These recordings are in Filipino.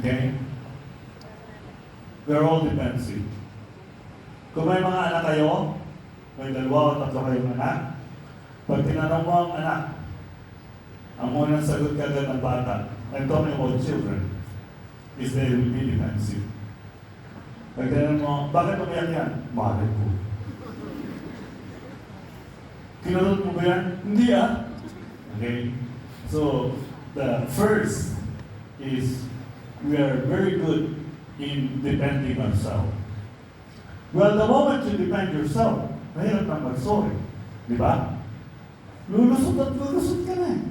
Okay? We're all defensive. Kung may mga anak kayo, may 2 o 3 kayong anak, pag tinanong mo ang anak, ang unang sagot kagad ng bata, I'm talking about children, is they will be defensive. Pag tinanong mo, bakit umiyak yan? Mahal ko. Kinulot mo ba yan? Hindi ah. Okay? So, the first is we are very good in defending ourselves. Well, the moment you defend yourself, mahirap na mag-sorry. Di ba? Lulusot at lulusot ka na.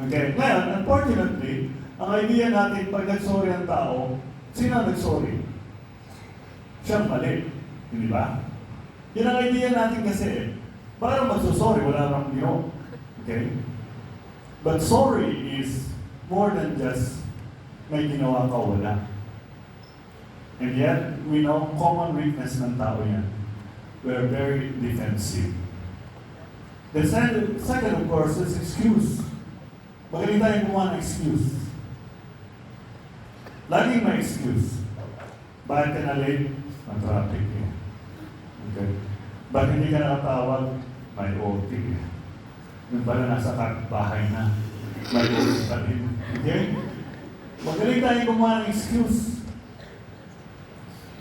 Okay? Ngayon, unfortunately, ang idea natin pag nag-sorry ang tao, sino ang nag-sorry? Siyang mali. Hindi ba? Yan ang idea natin kasi, para magsusorry, wala nang gino. Okay? But sorry is more than just may ginawa ka wala. And yet, we know common weakness ng tao yan. We're very defensive. The second, of course, is excuse. Magaling tayong gumawa ng excuse. Laging may excuse. Bakit ka na late? Traffic eh. Okay. Bakit hindi ka nakatawag? May OT eh. Yung pala nasa bahay na. May OT pa rin. Okay? Magaling tayong gumawa ng excuse.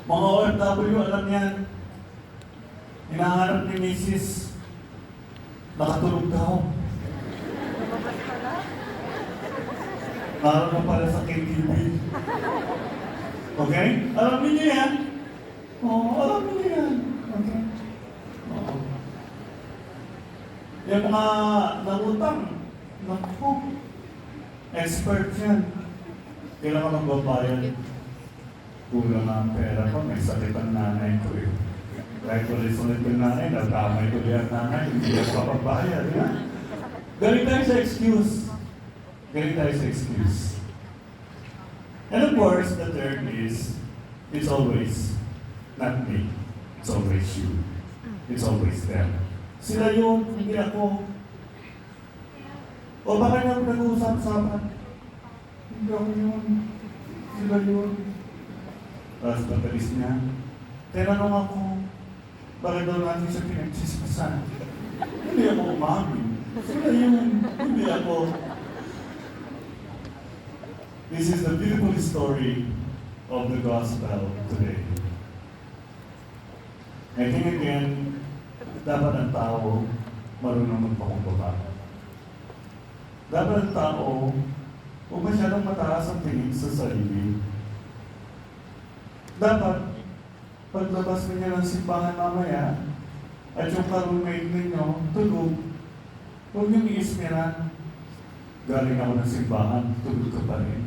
Mga OFW, alam yan. Hinahanap ni Mrs. Nakatulog daw. Naroon na pala sa KTV. Okay? Alam niyo yan? Oo, alam niyo yan. Okay? Oo. Yung mga nangutang, naku, expert yan. Kailangan magbabayad. Kulang ang pera ko, may sakit ang nanay ko eh. Kahit ulit-ulit yung nanay, nagkamay ko yung nanay, hindi ako papabayad. Galing tayo sa excuse. Galing tayo sa excuse. And of course, the third is, it's always not me. It's always you. It's always them. Sila yun, hindi ako. O baka na nag-uusap-usapan. Hindi ako yun. Sila yun. Tapos patalis niya, tinanong ako, bakit daw natin siya pinagsispasan? Hindi ako umamin. Sila yun, hindi ako. This is the beautiful story of the gospel today. I think again, dapat ang tao marunong magpakumbaba. Dapat ang tao huwag masyadong mataas ang tingin sa sarili. Dapat, paglabas ninyo ng simbahan mamaya, at yung ka-roommate ninyo, tulog, huwag niyong iismiran. Galing ako ng simbahan, tulog ka pa rin.